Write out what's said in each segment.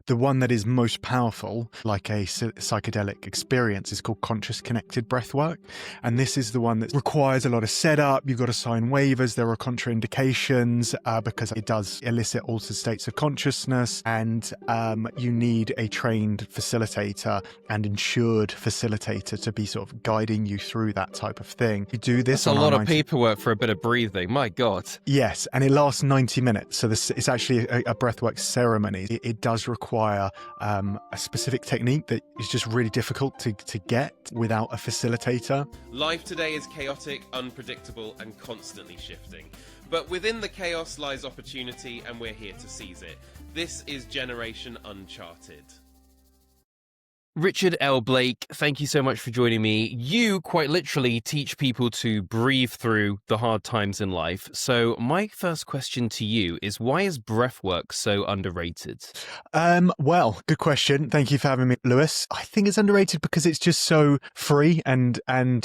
The one that is most powerful, like a psychedelic experience, is called conscious connected breathwork. And this is the one that requires a lot of setup. You've got to sign waivers. There are contraindications because it does elicit altered states of consciousness. And you need a trained facilitator and insured facilitator to be sort of guiding you through that type of thing. You do this. That's a lot of paperwork for a bit of breathing. My God. Yes, and it lasts 90 minutes. So it's actually a breathwork ceremony. It does require a specific technique that is just really difficult to get without a facilitator. Life today is chaotic, unpredictable, and constantly shifting. But within the chaos lies opportunity, and we're here to seize it. This is Generation Uncharted. Richard L. Blake, thank you so much for joining me. You quite literally teach people to breathe through the hard times in life. So my first question to you is, why is breathwork so underrated? Well, good question. Thank you for having me, Lewis. I think it's underrated because it's just so free and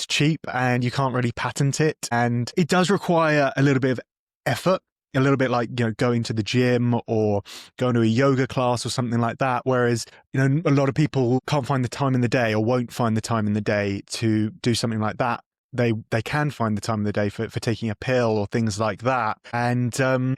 cheap, and you can't really patent it. And it does require a little bit of effort. A little bit like, going to the gym or going to a yoga class or something like that. Whereas, a lot of people can't find the time in the day or won't find the time in the day to do something like that. They can find the time of the day for taking a pill or things like that. And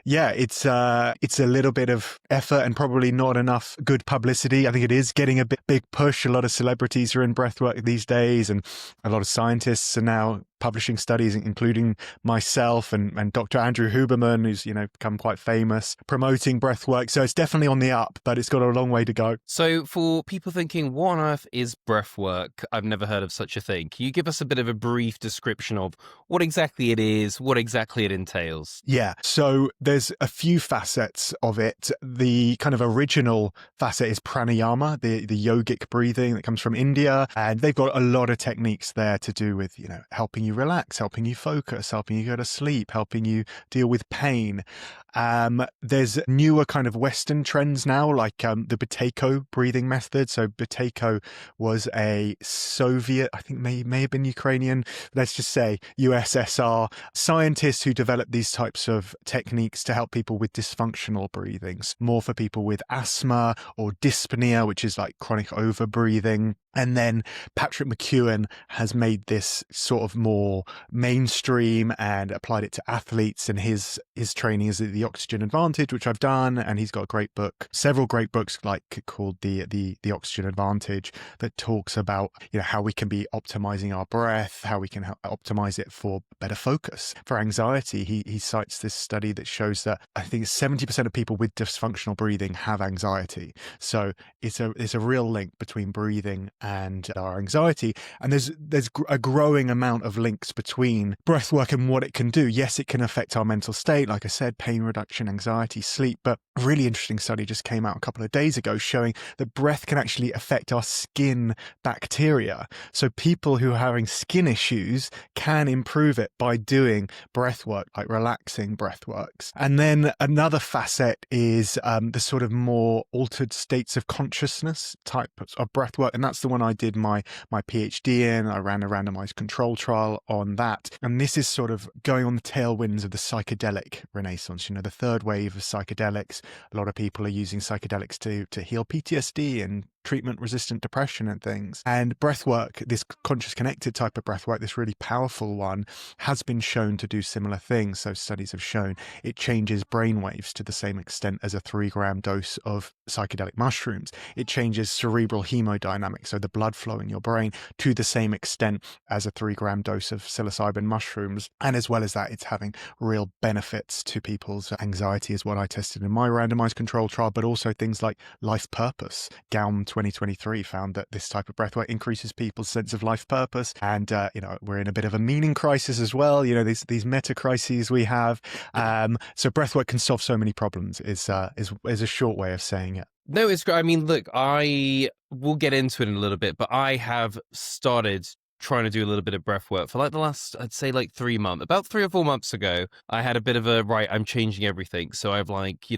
it's a little bit of effort and probably not enough good publicity. I think it is getting a big push. A lot of celebrities are in breathwork these days, and a lot of scientists are now publishing studies, including myself and Dr. Andrew Huberman, who's become quite famous, promoting breathwork. So it's definitely on the up, but it's got a long way to go. So for people thinking, what on earth is breathwork? I've never heard of such a thing. Can you give us a bit of a brief description of what exactly it is, what exactly it entails? Yeah, so there's a few facets of it. The kind of original facet is pranayama, the yogic breathing that comes from India, and they've got a lot of techniques there to do with helping you relax, helping you focus, helping you go to sleep, helping you deal with pain. There's newer kind of Western trends now, like the Buteyko breathing method. So Buteyko was a Soviet, I think may have been Ukrainian, let's just say USSR scientist who developed these types of techniques to help people with dysfunctional breathings, more for people with asthma or dyspnea, which is like chronic overbreathing. And then Patrick McKeown has made this sort of more mainstream and applied it to athletes, and his training is the Oxygen Advantage, which I've done, and he's got a great book, several great books called the Oxygen Advantage, that talks about how we can be optimizing our breath, how we can optimize it for better focus, for anxiety. He cites this study that shows that I think 70% of people with dysfunctional breathing have anxiety. So it's a real link between breathing and our anxiety. And there's a growing amount of links between breathwork and what it can do. Yes, it can affect our mental state, like I said, pain reduction, anxiety, sleep. But a really interesting study just came out a couple of days ago showing that breath can actually affect our skin bacteria. So people who are having skin issues can improve it by doing breathwork, like relaxing breathworks. And then another facet is the sort of more altered states of consciousness type of breathwork. And that's the one I did my PhD in. I ran a randomized control trial on that. And this is sort of going on the tailwinds of the psychedelic renaissance, the third wave of psychedelics. A lot of people are using psychedelics to heal PTSD and treatment-resistant depression and things. And breathwork, this conscious connected type of breathwork, this really powerful one, has been shown to do similar things. So studies have shown it changes brainwaves to the same extent as a 3-gram dose of psychedelic mushrooms. It changes cerebral hemodynamics, so the blood flow in your brain, to the same extent as a 3-gram dose of psilocybin mushrooms. And as well as that, it's having real benefits to people's anxiety, is what I tested in my randomized control trial, but also things like life purpose. Gaum 2023 found that this type of breathwork increases people's sense of life purpose. And, we're in a bit of a meaning crisis as well. These meta crises we have. So breathwork can solve so many problems is a short way of saying it. No, it's great. I mean, look, I will get into it in a little bit, but I have started trying to do a little bit of breath work for like the last, I'd say like 3 months. About 3 or 4 months ago, I had a bit of I'm changing everything. So I've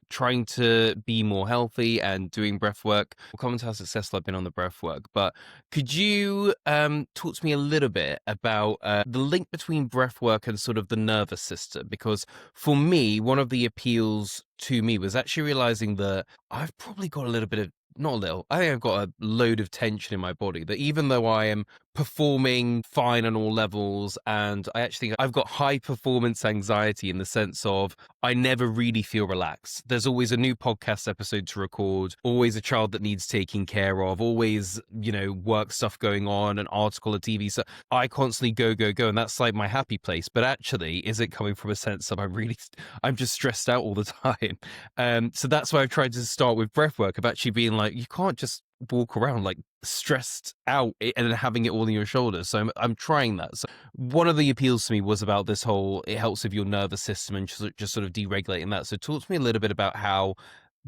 trying to be more healthy and doing breath work. We'll come into how successful I've been on the breath work. But could you talk to me a little bit about the link between breath work and sort of the nervous system? Because for me, one of the appeals to me was actually realizing that I've probably got a little bit of not a little, I think I've got a load of tension in my body that even though I am performing fine on all levels, and I actually think I've got high performance anxiety in the sense of I never really feel relaxed. There's always a new podcast episode to record, always a child that needs taking care of, always, work stuff going on, an article, a TV. So I constantly go, go, go. And that's like my happy place. But actually, is it coming from a sense of I'm just stressed out all the time? So that's why I've tried to start with breath work, of actually being like, you can't just walk around like stressed out and having it all on your shoulders. So I'm trying that. So one of the appeals to me was about this whole, it helps with your nervous system and just sort of deregulating that. So talk to me a little bit about how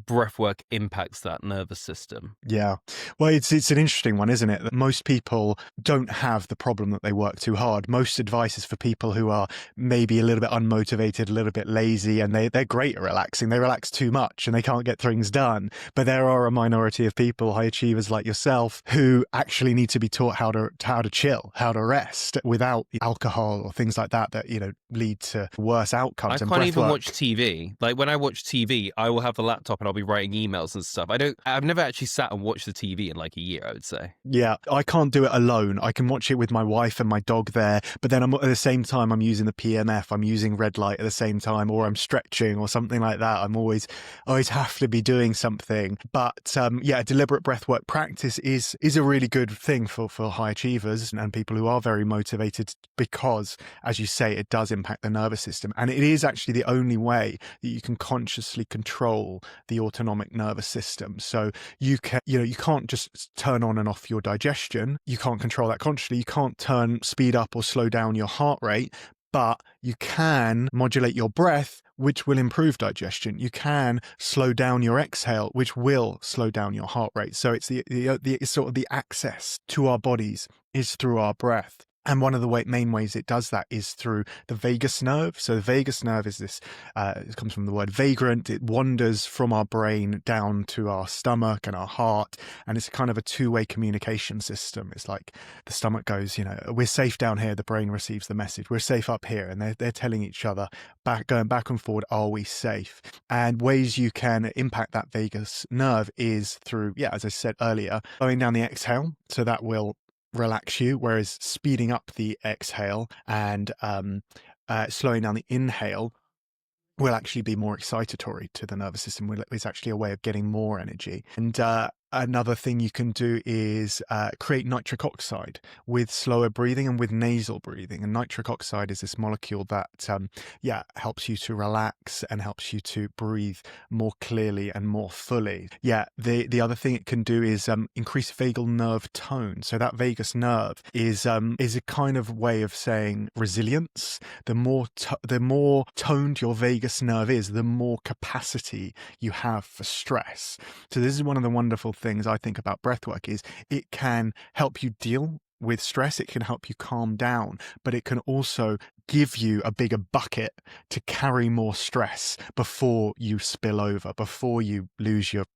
breathwork impacts that nervous system. Yeah. Well, it's an interesting one, isn't it? That most people don't have the problem that they work too hard. Most advice is for people who are maybe a little bit unmotivated, a little bit lazy, and they're great at relaxing. They relax too much and they can't get things done. But there are a minority of people, high achievers like yourself, who actually need to be taught how to chill, how to rest without alcohol or things like that lead to worse outcomes. I can't even watch TV. Like when I watch TV, I will have the laptop and I'll be writing emails and stuff. I've never actually sat and watched the TV in like a year, I would say. Yeah, I can't do it alone. I can watch it with my wife and my dog there, but then at the same time, I'm using the PMF, I'm using red light at the same time, or I'm stretching or something like that. I'm always have to be doing something. But a deliberate breathwork practice is a really good thing for high achievers and people who are very motivated, because, as you say, it does impact the nervous system. And it is actually the only way that you can consciously control the autonomic nervous system. So you can't just turn on and off your digestion. You can't control that consciously. You can't speed up or slow down your heart rate, but you can modulate your breath, which will improve digestion. You can slow down your exhale, which will slow down your heart rate. So it's it's sort of the access to our bodies is through our breath. And one of the main ways it does that is through the vagus nerve. So the vagus nerve is this, it comes from the word vagrant. It wanders from our brain down to our stomach and our heart. And it's kind of a two-way communication system. It's like the stomach goes, we're safe down here. The brain receives the message. We're safe up here. And they're telling each other, going back and forward, are we safe? And ways you can impact that vagus nerve is through, as I said earlier, slowing down the exhale. So that will relax you, whereas speeding up the exhale and slowing down the inhale will actually be more excitatory to the nervous system. It's actually a way of getting more energy. And another thing you can do is create nitric oxide with slower breathing and with nasal breathing. And nitric oxide is this molecule that helps you to relax and helps you to breathe more clearly and more fully. The other thing it can do is increase vagal nerve tone. So that vagus nerve is a kind of way of saying resilience. The more toned your vagus nerve is, the more capacity you have for stress. So this is one of the wonderful things I think about breathwork is it can help you deal with stress. It can help you calm down, but it can also give you a bigger bucket to carry more stress before you spill over, before you lose your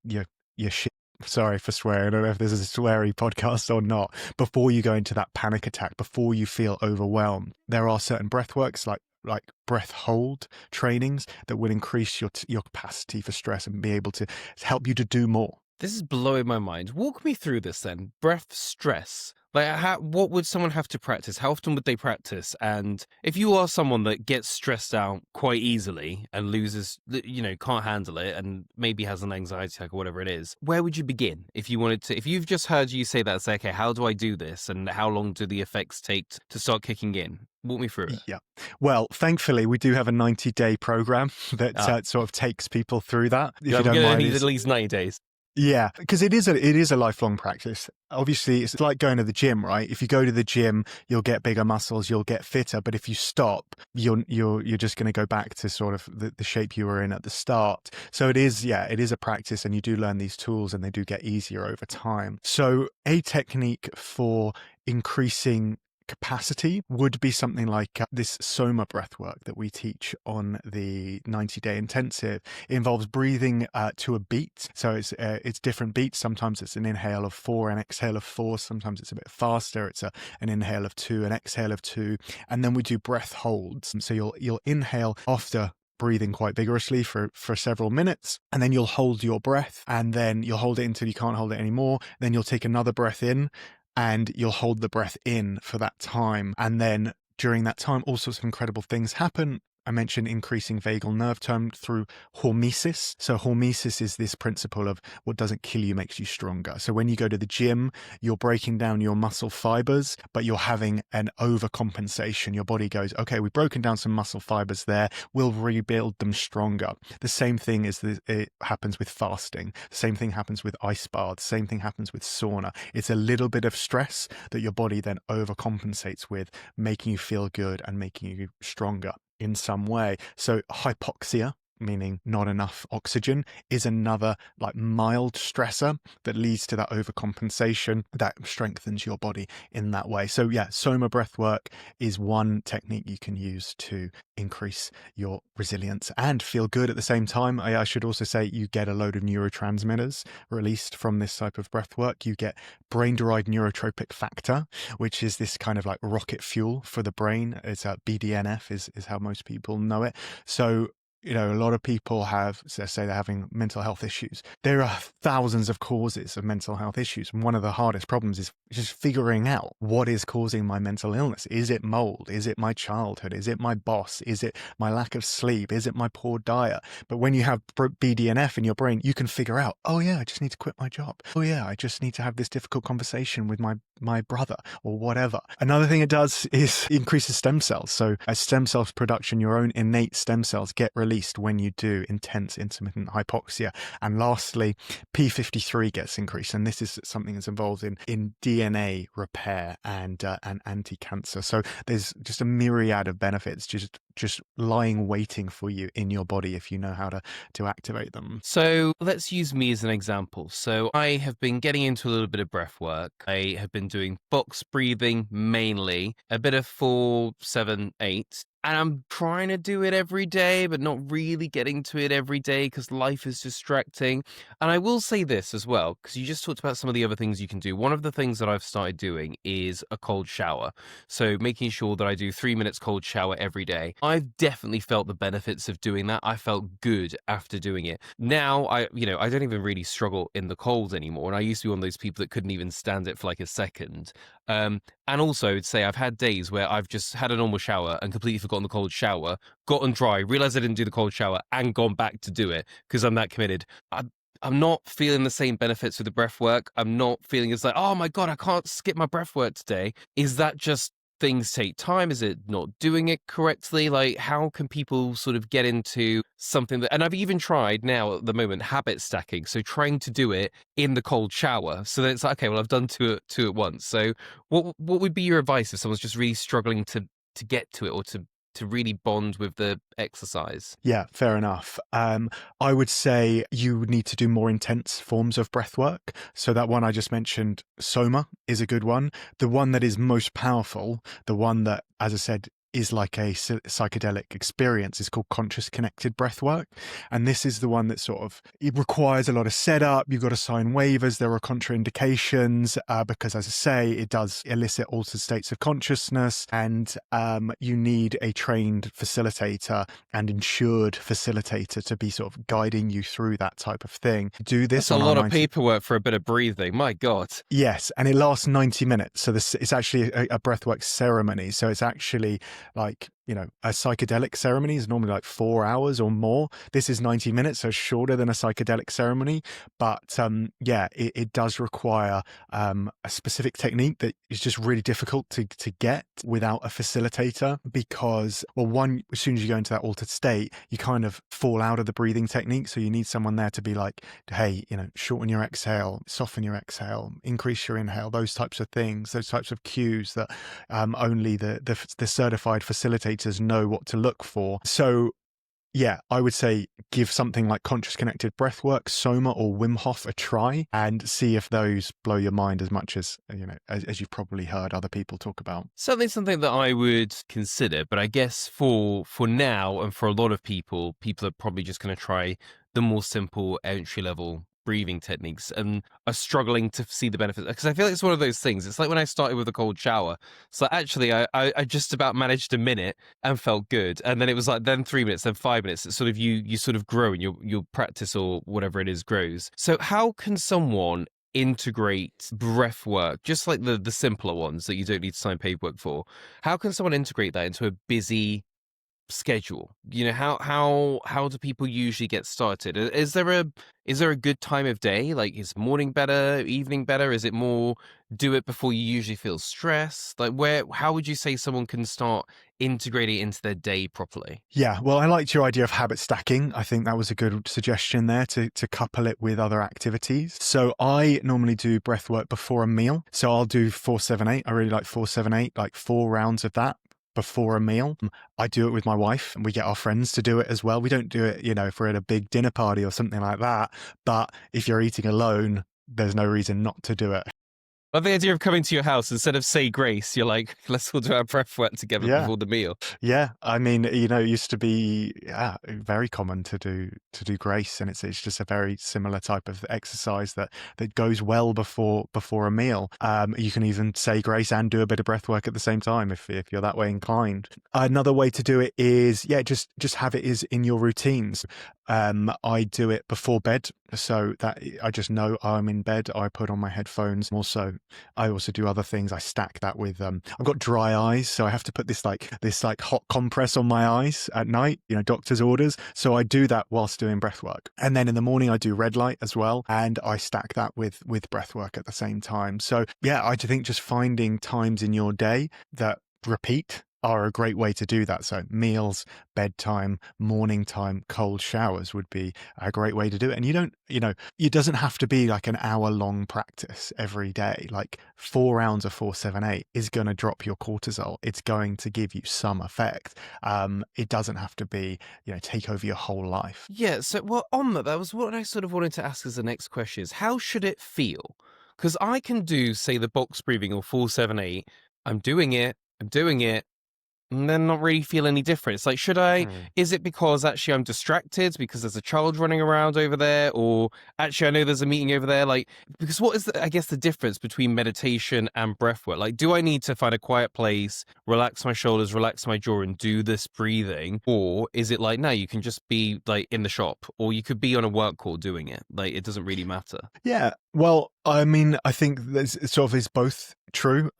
shit. Sorry for swearing. I don't know if this is a sweary podcast or not. Before you go into that panic attack, before you feel overwhelmed, there are certain breathworks like breath hold trainings that will increase your capacity for stress and be able to help you to do more. This is blowing my mind. Walk me through this then. Breath stress. Like, what would someone have to practice? How often would they practice? And if you are someone that gets stressed out quite easily and loses, can't handle it and maybe has an anxiety attack or whatever it is, where would you begin if you wanted to? If you've just heard you say that, say, okay, how do I do this? And how long do the effects take to start kicking in? Walk me through it. Yeah. Well, thankfully, we do have a 90-day program that sort of takes people through that. If you don't mind, need at least 90 days. Yeah, because it is a lifelong practice. Obviously, it's like going to the gym, right? If you go to the gym, you'll get bigger muscles, you'll get fitter. But if you stop, you're just going to go back to sort of the shape you were in at the start. So it is a practice, and you do learn these tools, and they do get easier over time. So a technique for increasing capacity would be something like this Soma breathwork that we teach on the 90-day intensive. It involves breathing to a beat. So it's different beats. Sometimes it's an inhale of 4 and exhale of 4. Sometimes it's a bit faster. It's an inhale of 2 and exhale of 2. And then we do breath holds. So you'll inhale after breathing quite vigorously for several minutes, and then you'll hold your breath, and then you'll hold it until you can't hold it anymore. Then you'll take another breath in, and you'll hold the breath in for that time. And then during that time, all sorts of incredible things happen. I mentioned increasing vagal nerve tone through hormesis. So hormesis is this principle of what doesn't kill you makes you stronger. So when you go to the gym, you're breaking down your muscle fibers, but you're having an overcompensation. Your body goes, okay, we've broken down some muscle fibers there. We'll rebuild them stronger. The same thing it happens with fasting. The same thing happens with ice baths. Same thing happens with sauna. It's a little bit of stress that your body then overcompensates with, making you feel good and making you stronger in some way. So hypoxia, meaning not enough oxygen, is another like mild stressor that leads to that overcompensation that strengthens your body in that way. So yeah, soma breath work is one technique you can use to increase your resilience and feel good at the same time. I should also say you get a load of neurotransmitters released from this type of breath work. You get brain-derived neurotropic factor, which is this kind of like rocket fuel for the brain. It's BDNF is how most people know it. So a lot of people have, say they're having mental health issues. There are thousands of causes of mental health issues. And one of the hardest problems is just figuring out what is causing my mental illness. Is it mold? Is it my childhood? Is it my boss? Is it my lack of sleep? Is it my poor diet? But when you have BDNF in your brain, you can figure out, oh yeah, I just need to quit my job. Oh yeah, I just need to have this difficult conversation with my brother or whatever. Another thing it does is increases stem cells. So as stem cells production, your own innate stem cells get released when you do intense intermittent hypoxia. And lastly, P53 gets increased, and this is something that's involved in DNA repair and anti-cancer. So there's just a myriad of benefits just lying waiting for you in your body if you know how to activate them. So let's use me as an example. So I have been getting into a little bit of breath work. I have been doing box breathing mainly, a bit of 4, 7, 8. And I'm trying to do it every day, but not really getting to it every day because life is distracting. And I will say this as well, because you just talked about some of the other things you can do. One of the things that I've started doing is a cold shower. So making sure that I do 3 minutes cold shower every day. I've definitely felt the benefits of doing that. I felt good after doing it. Now, I don't even really struggle in the cold anymore. And I used to be one of those people that couldn't even stand it for like a second. And also, I'd say I've had days where I've just had a normal shower and completely forgotten the cold shower, gotten dry, realized I didn't do the cold shower, and gone back to do it because I'm that committed. I'm not feeling the same benefits with the breath work. I'm not feeling it's like, oh my God, I can't skip my breath work today. Is that just things take time? Is it not doing it correctly? Like, how can people sort of get into something that, and I've even tried now at the moment, habit stacking. So trying to do it in the cold shower. So that it's like, okay, well, I've done two at once. So what would be your advice if someone's just really struggling to get to it or to really bond with the exercise? Yeah, fair enough. I would say you need to do more intense forms of breath work. So that one I just mentioned, soma, is a good one. The one that is most powerful, the one that, as I said, is like a psychedelic experience, is called conscious connected breath work. And this is the one that it requires a lot of setup. You've got to sign waivers. There are contraindications because, as I say, it does elicit altered states of consciousness, and you need a trained facilitator and insured facilitator to be sort of guiding you through that type of thing. Do this. That's a lot of paperwork for a bit of breathing. My God. Yes, and it lasts 90 minutes. So it's actually a breathwork ceremony. So it's actually like, a psychedelic ceremony is normally like 4 hours or more. This is 90 minutes, so shorter than a psychedelic ceremony. But it does require a specific technique that is just really difficult to get without a facilitator because, well, one, as soon as you go into that altered state, you kind of fall out of the breathing technique. So you need someone there to be like, hey, shorten your exhale, soften your exhale, increase your inhale, those types of things, those types of cues that only the certified facilitators know what to look for. So yeah, I would say give something like conscious connected breathwork, soma or Wim Hof a try and see if those blow your mind as much as, as you've probably heard other people talk about. Certainly something that I would consider, but I guess for now and for a lot of people are probably just going to try the more simple entry level breathing techniques and are struggling to see the benefits? Because I feel like it's one of those things. It's like when I started with a cold shower. So actually, I just about managed a minute and felt good, and then it was like then 3 minutes, then 5 minutes. It's sort of you sort of grow and your practice or whatever it is grows. So how can someone integrate breath work, just like the simpler ones that you don't need to sign paperwork for? How can someone integrate that into a busy schedule? You know, how do people usually get started? Is there a good time of day? Like, is morning better, evening better? Is it more do it before you usually feel stressed? Like, how would you say someone can start integrating it into their day properly? Yeah, well, I liked your idea of habit stacking. I think that was a good suggestion there to couple it with other activities. So I normally do breath work before a meal. So I'll do 4-7-8. I really like 4-7-8, like 4 rounds of that before a meal. I do it with my wife, and we get our friends to do it as well. We don't do it, if we're at a big dinner party or something like that. But if you're eating alone, there's no reason not to do it. But the idea of coming to your house, instead of say grace, you're like, let's all do our breath work together Yeah. before the meal. Yeah, I mean, it used to be very common to do grace, and it's just a very similar type of exercise that goes well before a meal. You can even say grace and do a bit of breath work at the same time if you're that way inclined. Another way to do it is just have it is in your routines. I do it before bed, so that I just know I'm in bed. I put on my headphones. I also do other things. I stack that with I've got dry eyes, so I have to put this hot compress on my eyes at night, doctor's orders. So I do that whilst doing breath work. And then in the morning I do red light as well, and I stack that with breath work at the same time. So yeah, I think just finding times in your day that repeat are a great way to do that. So meals, bedtime, morning time, cold showers would be a great way to do it. And it doesn't have to be like an hour-long practice every day. Like 4 rounds of 4-7-8 is going to drop your cortisol. It's going to give you some effect. It doesn't have to be, take over your whole life. Yeah, so well, on that was what I sort of wanted to ask as the next question is, how should it feel? Because I can do, say, the box breathing or 4-7-8. I'm doing it, and then not really feel any difference. Like, is it because actually I'm distracted because there's a child running around over there, or actually I know there's a meeting over there? Like, because what is the difference between meditation and breath work? Like, do I need to find a quiet place, relax my shoulders, relax my jaw and do this breathing? Or is it like, no, you can just be like in the shop, or you could be on a work call doing it. Like, it doesn't really matter. Yeah. Well, I mean, I think there's sort of is both true.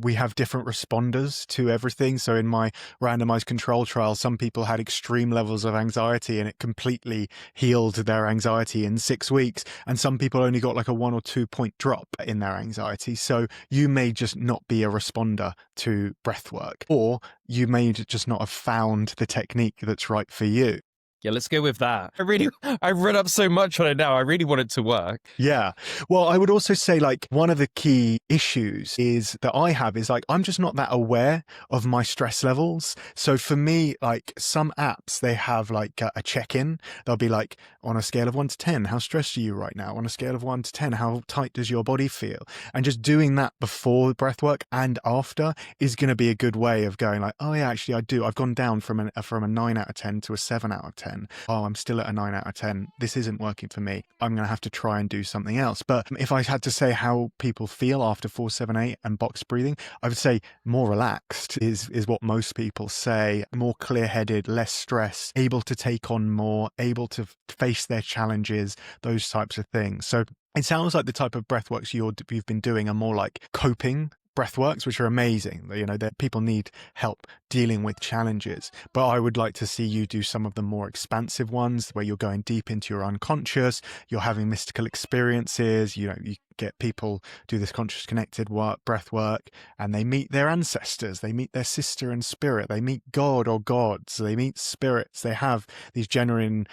We have different responders to everything. So in my randomized control trial, some people had extreme levels of anxiety and it completely healed their anxiety in 6 weeks. And some people only got like a 1 or 2 point drop in their anxiety. So you may just not be a responder to breath work, or you may just not have found the technique that's right for you. Yeah, let's go with that. I've read up so much on it now. I really want it to work. Yeah. Well, I would also say like one of the key issues is that I have is like, I'm just not that aware of my stress levels. So for me, like some apps, they have like a check-in. They'll be like, on a scale of 1 to 10, how stressed are you right now? On a scale of 1 to 10, how tight does your body feel? And just doing that before breath work and after is going to be a good way of going like, oh yeah, actually I do. I've gone down from a 9 out of 10 to a 7 out of 10. Oh, I'm still at a 9 out of 10. This isn't working for me. I'm going to have to try and do something else. But if I had to say how people feel after 4-7-8 and box breathing, I would say more relaxed is what most people say. More clear-headed, less stress, able to take on more, able to face their challenges, those types of things. So it sounds like the type of breathworks you've been doing are more like coping breathworks, which are amazing. That people need help dealing with challenges. But I would like to see you do some of the more expansive ones where you're going deep into your unconscious, you're having mystical experiences, you get people do this conscious connected breath work, and they meet their ancestors, they meet their sister in spirit, they meet God or gods, they meet spirits, they have these genuine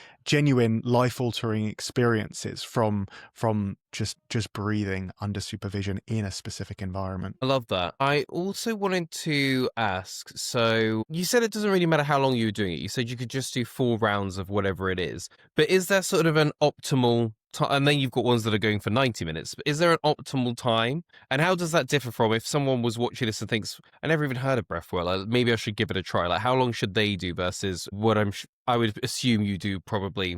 life-altering experiences from just breathing under supervision in a specific environment. I love that. I also wanted to ask, so you said it doesn't really matter how long you were doing it. You said you could just do 4 rounds of whatever it is. But is there sort of an optimal time? And then you've got ones that are going for 90 minutes. But is there an optimal time? And how does that differ from if someone was watching this and thinks, I never even heard of breathwork, like maybe I should give it a try. Like how long should they do versus what I would assume you do probably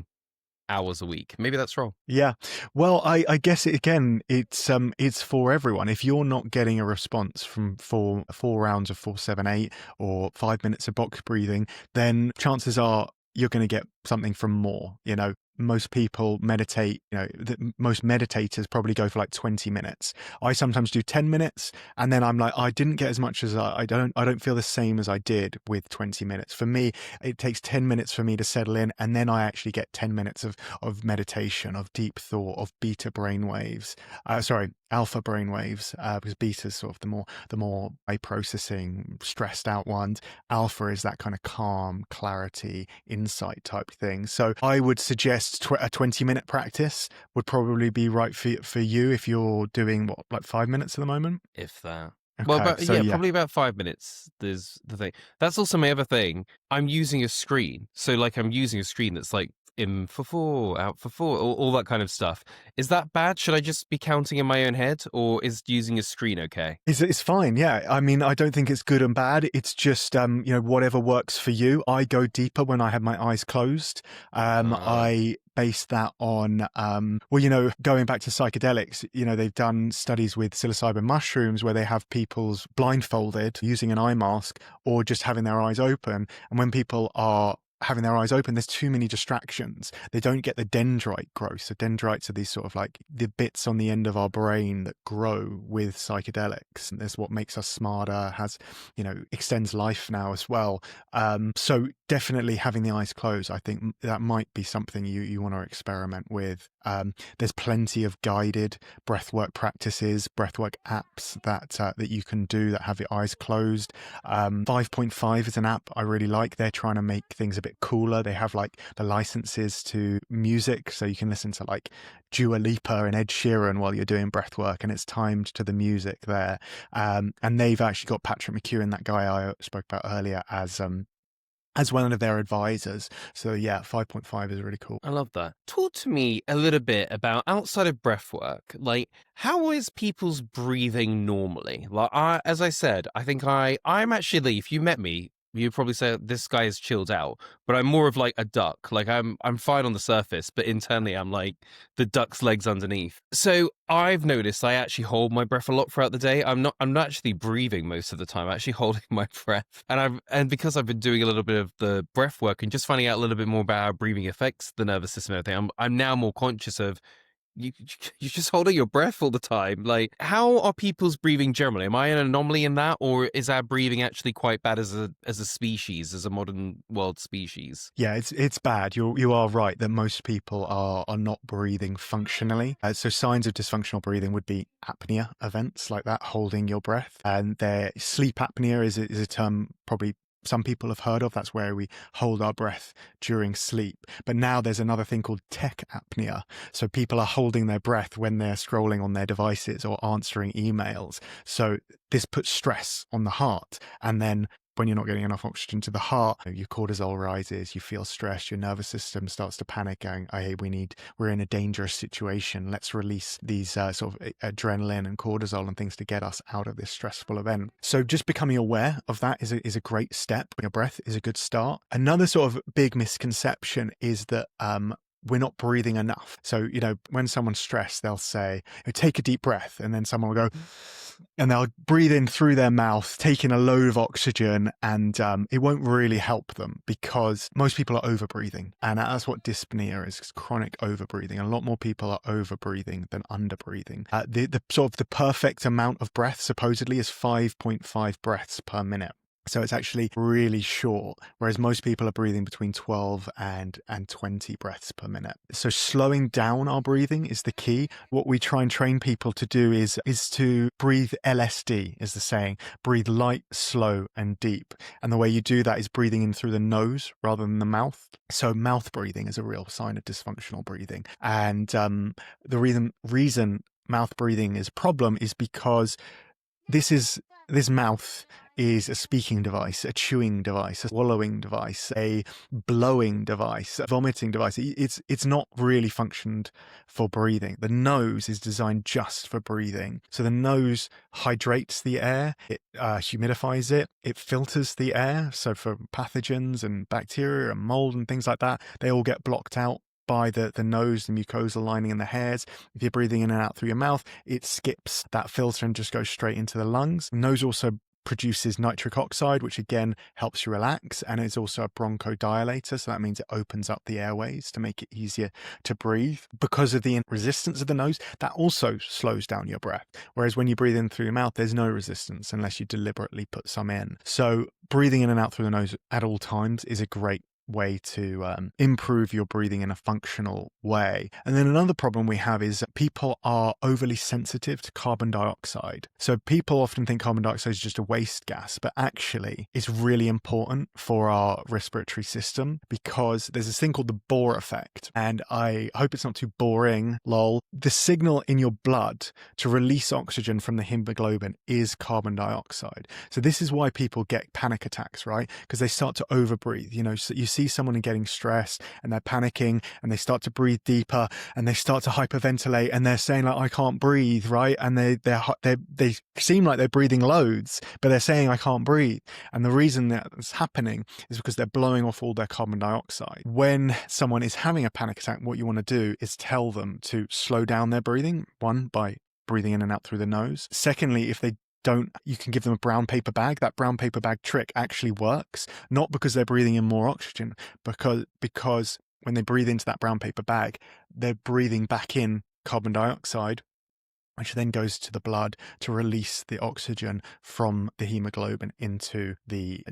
hours a week. Maybe that's wrong. Yeah. Well, I guess it's for everyone. If you're not getting a response from four rounds of 4-7-8 or 5 minutes of box breathing, then chances are you're going to get something from more. Most people meditate, most meditators probably go for like 20 minutes. I sometimes do 10 minutes and then I'm like, I didn't get as much as I don't feel the same as I did with 20 minutes. For me, it takes 10 minutes for me to settle in, and then I actually get 10 minutes of meditation, of deep thought, of beta brainwaves. Alpha brainwaves, because beta is sort of the more eye processing, stressed out ones. Alpha is that kind of calm, clarity, insight type thing. So I would suggest a 20-minute practice would probably be right for you if you're doing like 5 minutes at the moment. If that. Okay, Well, so yeah, probably about 5 minutes. There's the thing. That's also my other thing. I'm using a screen. So like I'm using a screen that's like in for 4, out for 4, all that kind of stuff. Is that bad? Should I just be counting in my own head, or is using a screen okay? It's fine, yeah. I mean, I don't think it's good and bad. It's just, whatever works for you. I go deeper when I have my eyes closed. I base that on, going back to psychedelics, they've done studies with psilocybin mushrooms where they have people's blindfolded using an eye mask or just having their eyes open. And when people are having their eyes open, there's too many distractions. They don't get the dendrite growth. So dendrites are these sort of like the bits on the end of our brain that grow with psychedelics. And that's what makes us smarter, extends life now as well. So definitely having the eyes closed, I think that might be something you want to experiment with. There's plenty of guided breathwork practices, breathwork apps that you can do that have your eyes closed. 5.5 is an app I really like. They're trying to make things a bit cooler. They have like the licenses to music, so you can listen to like Dua Lipa and Ed Sheeran while you're doing breathwork, and it's timed to the music there. And they've actually got Patrick McEwen, that guy I spoke about earlier, as one of their advisors. So yeah, 5.5 is really cool. I love that. Talk to me a little bit about, outside of breath work, like how is people's breathing normally? Like as I said, I think I'm actually, if you met me, you'd probably say this guy is chilled out, but I'm more of like a duck. Like I'm fine on the surface, but internally I'm like the duck's legs underneath. So I've noticed I actually hold my breath a lot throughout the day. I'm not actually breathing most of the time. I'm actually holding my breath. And because I've been doing a little bit of the breath work and just finding out a little bit more about how breathing affects the nervous system and everything, I'm now more conscious of you're just holding your breath all the time. Like, how are people's breathing generally? Am I an anomaly in that, or is our breathing actually quite bad as a species, as a modern world species? Yeah, it's bad. You are right that most people are not breathing functionally. So signs of dysfunctional breathing would be apnea events like that, holding your breath, and their sleep apnea is a term probably some people have heard of. That's where we hold our breath during sleep. But now there's another thing called tech apnea. So people are holding their breath when they're scrolling on their devices or answering emails. So this puts stress on the heart. And then when you're not getting enough oxygen to the heart, your cortisol rises, you feel stressed, your nervous system starts to panic, going, hey, we're in a dangerous situation. Let's release these sort of adrenaline and cortisol and things to get us out of this stressful event. So just becoming aware of that is a great step. Your breath is a good start. Another sort of big misconception is that we're not breathing enough. So, when someone's stressed, they'll say, take a deep breath. And then someone will go, and they'll breathe in through their mouth, taking a load of oxygen, and it won't really help them because most people are overbreathing. And that's what dyspnea is, chronic overbreathing. A lot more people are overbreathing than underbreathing. The sort of the perfect amount of breath supposedly is 5.5 breaths per minute. So it's actually really short, whereas most people are breathing between 12 and 20 breaths per minute. So slowing down our breathing is the key. What we try and train people to do is to breathe LSD, is the saying. Breathe light, slow, and deep. And the way you do that is breathing in through the nose rather than the mouth. So mouth breathing is a real sign of dysfunctional breathing. And the reason mouth breathing is a problem is because this mouth is a speaking device, a chewing device, a swallowing device, a blowing device, a vomiting device. It's not really functioned for breathing. The nose is designed just for breathing. So the nose hydrates the air, it humidifies it, it filters the air. So for pathogens and bacteria and mold and things like that, they all get blocked out by the nose, the mucosal lining and the hairs. If you're breathing in and out through your mouth, it skips that filter and just goes straight into the lungs. The nose also produces nitric oxide, which again helps you relax, and it's also a bronchodilator, so that means it opens up the airways to make it easier to breathe. Because of the resistance of the nose, that also slows down your breath, whereas when you breathe in through your mouth, there's no resistance unless you deliberately put some in. So breathing in and out through the nose at all times is a great way to improve your breathing in a functional way. And then another problem we have is that people are overly sensitive to carbon dioxide. So people often think carbon dioxide is just a waste gas, but actually it's really important for our respiratory system because there's this thing called the Bohr effect. And I hope it's not too boring, lol. The signal in your blood to release oxygen from the hemoglobin is carbon dioxide. So this is why people get panic attacks, right? Because they start to overbreathe. You know, so you see someone getting stressed and they're panicking and they start to breathe deeper and they start to hyperventilate and they're saying like, I can't breathe, right? And they seem like they're breathing loads, but they're saying I can't breathe. And the reason that's happening is because they're blowing off all their carbon dioxide. When someone is having a panic attack, what you want to do is tell them to slow down their breathing, one, by breathing in and out through the nose. Secondly, if they don't, you can give them a brown paper bag. That brown paper bag trick actually works, not because they're breathing in more oxygen, because when they breathe into that brown paper bag, they're breathing back in carbon dioxide, which then goes to the blood to release the oxygen from the hemoglobin into the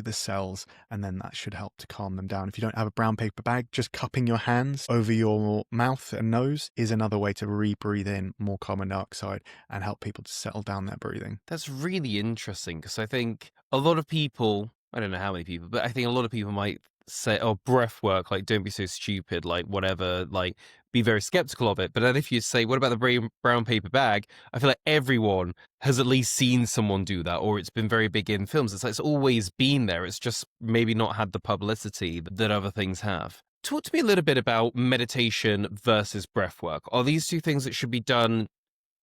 cells, and then that should help to calm them down. If you don't have a brown paper bag, just cupping your hands over your mouth and nose is another way to re-breathe in more carbon dioxide and help people to settle down their breathing. That's really interesting because I think a lot of people, I don't know how many people, but I think a lot of people might say, oh, breath work, like, don't be so stupid, like, whatever, like, be very skeptical of it. But then if you say, what about the brown paper bag? I feel like everyone has at least seen someone do that, or it's been very big in films. It's like it's always been there. It's just maybe not had the publicity that other things have. Talk to me a little bit about meditation versus breath work. Are these two things that should be done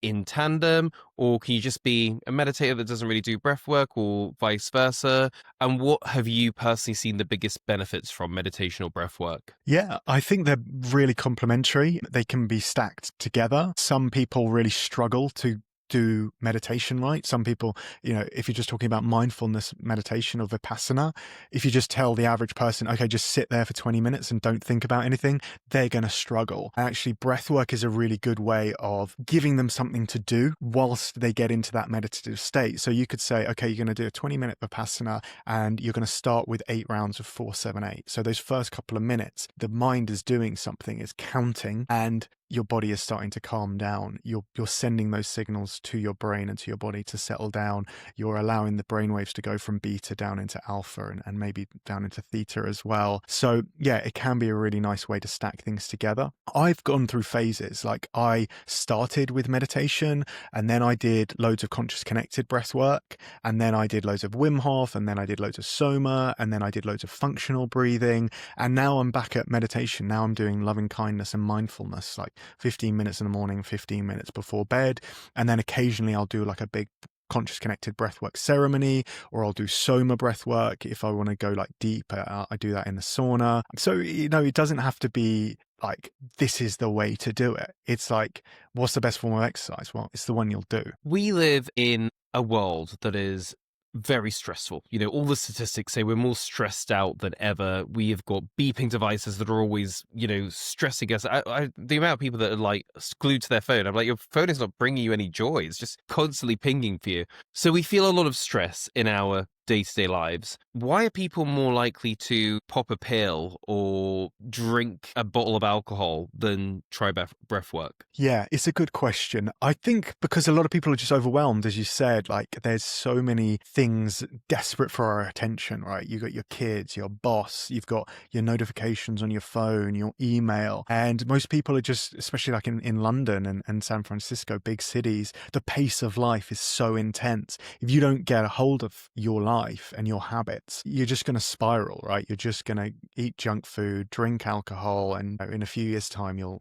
in tandem, or can you just be a meditator that doesn't really do breath work, or vice versa? And what have you personally seen the biggest benefits from meditation or breath work? Yeah, I think they're really complementary. They can be stacked together. Some people really struggle to do meditation right. Some people, if you're just talking about mindfulness meditation or Vipassana, if you just tell the average person, okay, just sit there for 20 minutes and don't think about anything, they're going to struggle. Actually, breath work is a really good way of giving them something to do whilst they get into that meditative state. So you could say, okay, you're going to do a 20-minute Vipassana and you're going to start with 8 rounds of 4, 7, 8. So those first couple of minutes, the mind is doing something, is counting, and your body is starting to calm down. You're sending those signals to your brain and to your body to settle down. You're allowing the brainwaves to go from beta down into alpha and maybe down into theta as well. So yeah, it can be a really nice way to stack things together. I've gone through phases. Like I started with meditation and then I did loads of conscious connected breath work, and then I did loads of Wim Hof, and then I did loads of Soma, and then I did loads of functional breathing, and now I'm back at meditation. Now I'm doing loving kindness and mindfulness, like 15 minutes in the morning, 15 minutes before bed. And then occasionally I'll do like a big conscious connected breathwork ceremony, or I'll do Soma breathwork. If I want to go like deeper, I do that in the sauna. So, it doesn't have to be like, this is the way to do it. It's like, what's the best form of exercise? Well, it's the one you'll do. We live in a world that is very stressful. All the statistics say we're more stressed out than ever. We have got beeping devices that are always, stressing us. The amount of people that are like glued to their phone, I'm like, your phone is not bringing you any joy. It's just constantly pinging for you. So we feel a lot of stress in our day-to-day lives. Why are people more likely to pop a pill or drink a bottle of alcohol than try breath work? Yeah, it's a good question. I think because a lot of people are just overwhelmed, as you said. Like, there's so many things desperate for our attention, right? You've got your kids, your boss, you've got your notifications on your phone, your email. And most people are just, especially like in London and San Francisco, big cities, the pace of life is so intense. If you don't get a hold of your life, life and your habits, you're just going to spiral, right? You're just going to eat junk food, drink alcohol, and in a few years' time, you'll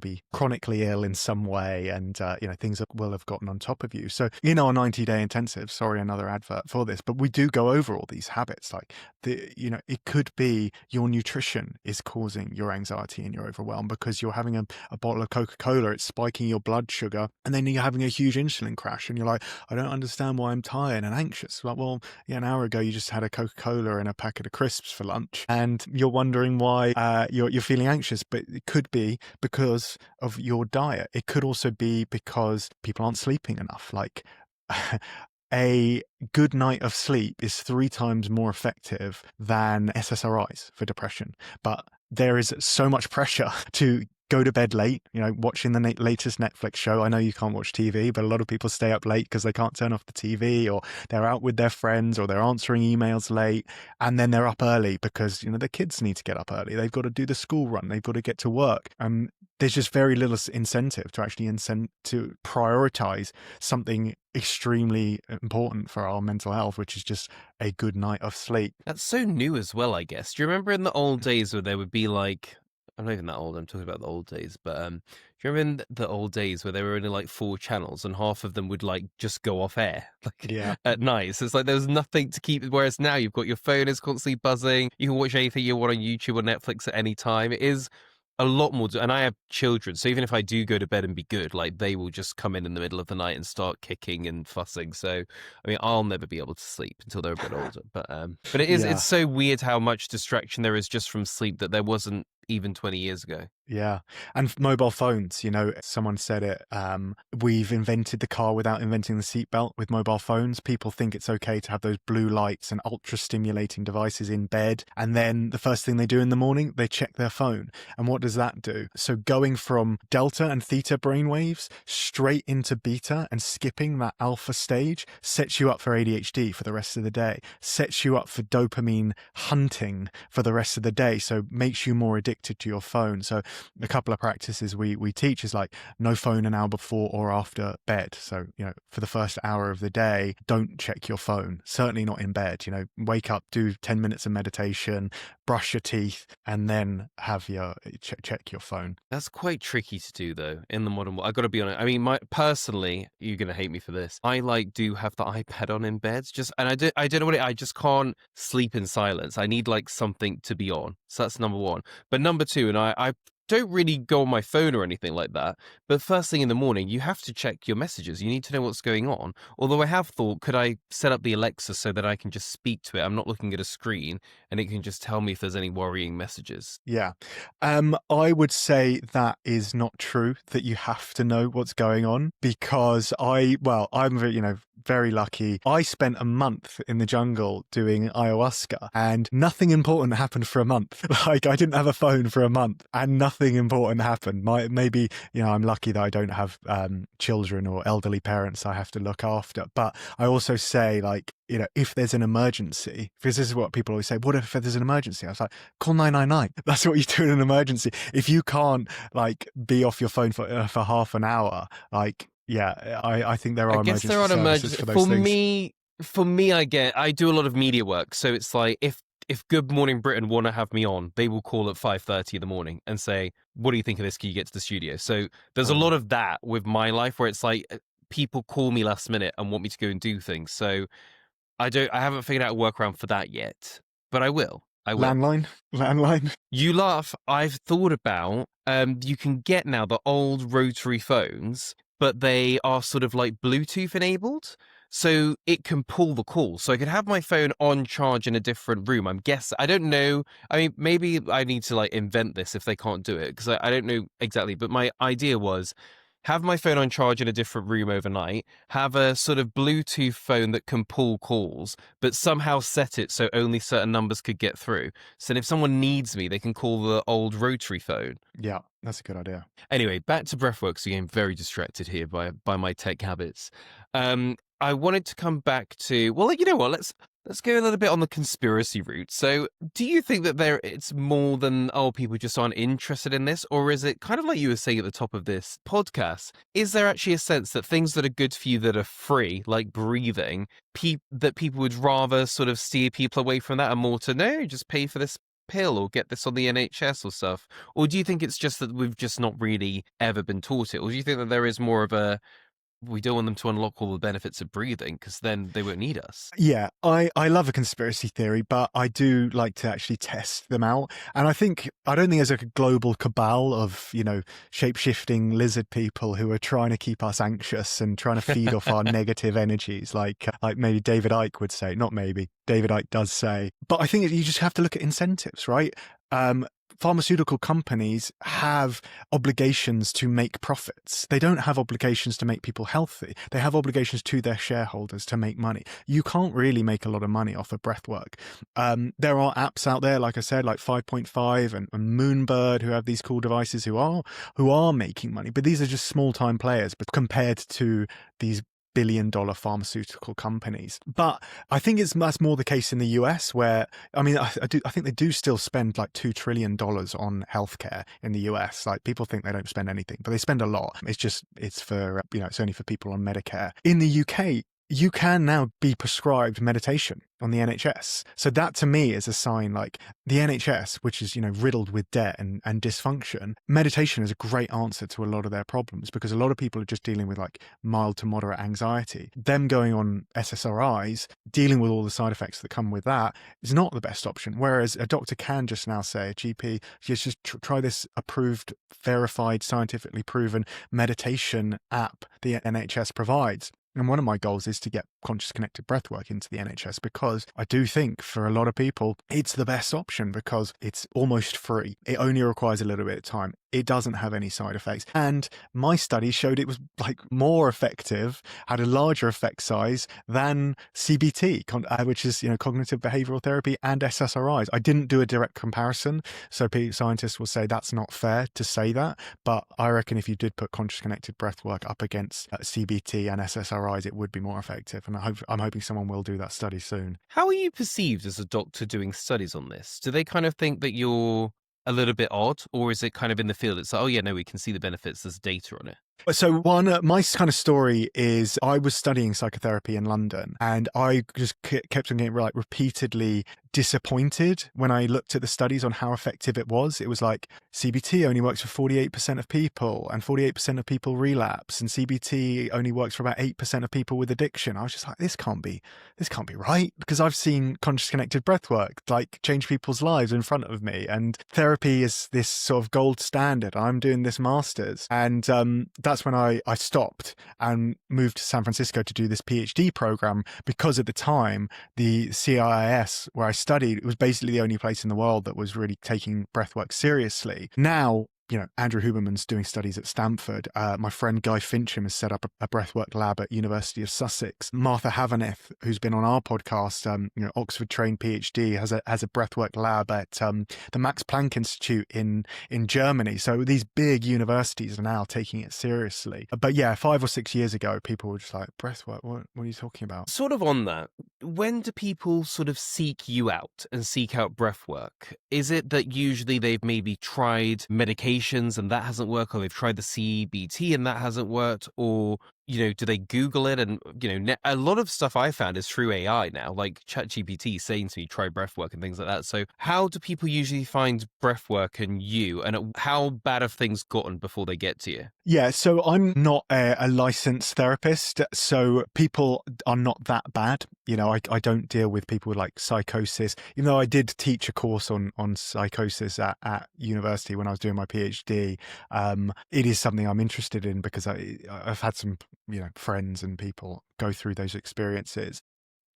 be chronically ill in some way, and things will have gotten on top of you. So in our 90-day intensive, sorry, another advert for this, but we do go over all these habits. Like it could be your nutrition is causing your anxiety and your overwhelm because you're having a bottle of Coca-Cola, it's spiking your blood sugar, and then you're having a huge insulin crash, and you're like, I don't understand why I'm tired and anxious. Like, well, yeah, an hour ago you just had a Coca-Cola and a packet of crisps for lunch, and you're wondering why you're feeling anxious. But it could be because of your diet. It could also be because people aren't sleeping enough. Like a good night of sleep is 3 times more effective than SSRIs for depression. But there is so much pressure to go to bed late, watching the latest Netflix show. I know you can't watch TV, but a lot of people stay up late because they can't turn off the TV, or they're out with their friends, or they're answering emails late, and then they're up early because, the kids need to get up early. They've got to do the school run. They've got to get to work. There's just very little incentive to actually to prioritize something extremely important for our mental health, which is just a good night of sleep. That's so new as well, I guess. Do you remember in the old days where there would be like, I'm not even that old, I'm talking about the old days, but do you remember in the old days where there were only like 4 channels and half of them would like just go off air at night? So it's like there was nothing to keep, whereas now you've got your phone is constantly buzzing, you can watch anything you want on YouTube or Netflix at any time. It is a lot more, and I have children, so even if I do go to bed and be good, like they will just come in the middle of the night and start kicking and fussing. So I mean, I'll never be able to sleep until they're a bit older, but it's so weird how much distraction there is just from sleep that there wasn't even 20 years ago. Yeah. And mobile phones, someone said it, we've invented the car without inventing the seatbelt with mobile phones. People think it's okay to have those blue lights and ultra stimulating devices in bed. And then the first thing they do in the morning, they check their phone. And what does that do? So going from delta and theta brainwaves straight into beta and skipping that alpha stage sets you up for ADHD for the rest of the day, sets you up for dopamine hunting for the rest of the day. So makes you more addicted to your phone. So a couple of practices we teach is like no phone an hour before or after bed. So, for the first hour of the day, don't check your phone. Certainly not in bed. Wake up, do 10 minutes of meditation, brush your teeth, and then have check your phone. That's quite tricky to do though in the modern world. I got to be honest. I mean, personally, you're gonna hate me for this. I do have the iPad on in bed, and I don't know what I just can't sleep in silence. I need like something to be on. So that's number one. But number two, and I don't really go on my phone or anything like that, but first thing in the morning, you have to check your messages. You need to know what's going on. Although I have thought, could I set up the Alexa so that I can just speak to it? I'm not looking at a screen and it can just tell me if there's any worrying messages. Yeah. I would say that is not true, that you have to know what's going on, because I'm very lucky. I spent a month in the jungle doing ayahuasca and nothing important happened for a month. Like I didn't have a phone for a month and nothing important happened. Maybe I'm lucky that I don't have children or elderly parents I have to look after. But I also say, like, if there's an emergency, because this is what people always say, what if there's an emergency? I was like, call 999. That's what you do in an emergency. If you can't like be off your phone for half an hour, like, yeah, I think there are emergency services for those things. For me, I do a lot of media work. So it's like, if Good Morning Britain want to have me on, they will call at 5:30 in the morning and say, what do you think of this? Can you get to the studio? So there's a lot of that with my life where it's like people call me last minute and want me to go and do things. So I haven't figured out a workaround for that yet, but I will. Landline. You laugh. I've thought about, you can get now the old rotary phones, but they are sort of like Bluetooth enabled. So it can pull the call. So I could have my phone on charge in a different room. I'm guessing. I don't know. I mean, maybe I need to like invent this if they can't do it, because I don't know exactly. But my idea was have my phone on charge in a different room overnight, have a sort of Bluetooth phone that can pull calls, but somehow set it so only certain numbers could get through. So if someone needs me, they can call the old rotary phone. Yeah, that's a good idea. Anyway, back to breathwork. So I'm very distracted here by my tech habits. I wanted to come back to, well, you know what? Let's go a little bit on the conspiracy route. So, do you think that it's more than, oh, people just aren't interested in this? Or is it kind of like you were saying at the top of this podcast? Is there actually a sense that things that are good for you that are free, like breathing, that people would rather sort of steer people away from that and more to, no, just pay for this pill or get this on the NHS or stuff? Or do you think it's just that we've just not really ever been taught it? Or do you think that there is more of a, we don't want them to unlock all the benefits of breathing because then they won't need us? Yeah, I love a conspiracy theory, but I do like to actually test them out. And I don't think there's a global cabal of, shape-shifting lizard people who are trying to keep us anxious and trying to feed off our negative energies, like maybe David Icke would say. Not maybe, David Icke does say. But I think you just have to look at incentives, right? Pharmaceutical companies have obligations to make profits. They don't have obligations to make people healthy. They have obligations to their shareholders to make money. You can't really make a lot of money off of breathwork. There are apps out there, like I said, like 5.5 and Moonbird, who have these cool devices who are making money. But these are just small-time players, but compared to these billion-dollar pharmaceutical companies. But I think that's more the case in the US, where I think they do still spend like $2 trillion on healthcare in the US. Like, people think they don't spend anything, but they spend a lot. It's for it's only for people on Medicare. In the UK, you can now be prescribed meditation on the NHS. So that to me is a sign, like, the NHS, which is, riddled with debt and dysfunction, meditation is a great answer to a lot of their problems, because a lot of people are just dealing with like mild to moderate anxiety. Them going on SSRIs, dealing with all the side effects that come with that, is not the best option. Whereas a doctor can just now say, a GP, just try this approved, verified, scientifically proven meditation app the NHS provides. And one of my goals is to get conscious connected breathwork into the NHS, because I do think for a lot of people, it's the best option because it's almost free. It only requires a little bit of time. It doesn't have any side effects. And my study showed it was like more effective, had a larger effect size than CBT, which is, cognitive behavioral therapy, and SSRIs. I didn't do a direct comparison. So scientists will say that's not fair to say that. But I reckon if you did put conscious connected breathwork up against CBT and SSRIs, it would be more effective. And I'm hoping someone will do that study soon. How are you perceived as a doctor doing studies on this? Do they kind of think that you're a little bit odd, or is it kind of in the field? It's like, oh yeah, no, we can see the benefits. There's data on it. So my kind of story is I was studying psychotherapy in London, and I just kept on getting repeatedly disappointed when I looked at the studies on how effective it was. It was like CBT only works for 48% of people, and 48% of people relapse, and CBT only works for about 8% of people with addiction. I was just like, this can't be right, because I've seen conscious connected breathwork like change people's lives in front of me, and therapy is this sort of gold standard. I'm doing this master's, and that's when I stopped and moved to San Francisco to do this PhD program, because at the time the CIIS where I studied, it was basically the only place in the world that was really taking breathwork seriously. Now, Andrew Huberman's doing studies at Stanford. My friend Guy Fincham has set up a breathwork lab at University of Sussex. Martha Havaneth, who's been on our podcast, Oxford-trained PhD, has a breathwork lab at the Max Planck Institute in Germany. So these big universities are now taking it seriously. But yeah, 5 or 6 years ago, people were just like, breathwork, what are you talking about? Sort of on that, when do people sort of seek you out and seek out breathwork? Is it that usually they've maybe tried medication and that hasn't worked, or they've tried the CBT and that hasn't worked, or do they Google it? And a lot of stuff I found is through AI now, like ChatGPT saying to me try breathwork and things like that. So how do people usually find breathwork and you, and how bad have things gotten before they get to you? Yeah, so I'm not a licensed therapist, so people are not that bad. I don't deal with people with like psychosis, even though I did teach a course on psychosis at university when I was doing my PhD. It is something I'm interested in because I've had some friends and people go through those experiences.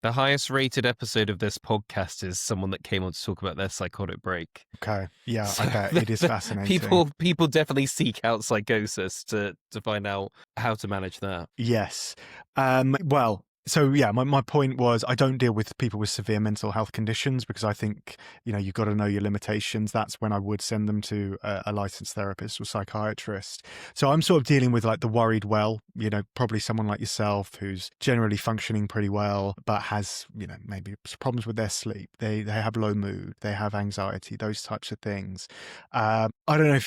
The highest rated episode of this podcast is someone that came on to talk about their psychotic break. Okay. Yeah, so I bet it is fascinating. People definitely seek out psychosis to find out how to manage that. Yes. Well, So yeah, my point was I don't deal with people with severe mental health conditions because I think, you've got to know your limitations. That's when I would send them to a licensed therapist or psychiatrist. So I'm sort of dealing with like the worried well, probably someone like yourself who's generally functioning pretty well, but has, maybe problems with their sleep. They have low mood, they have anxiety, those types of things. I don't know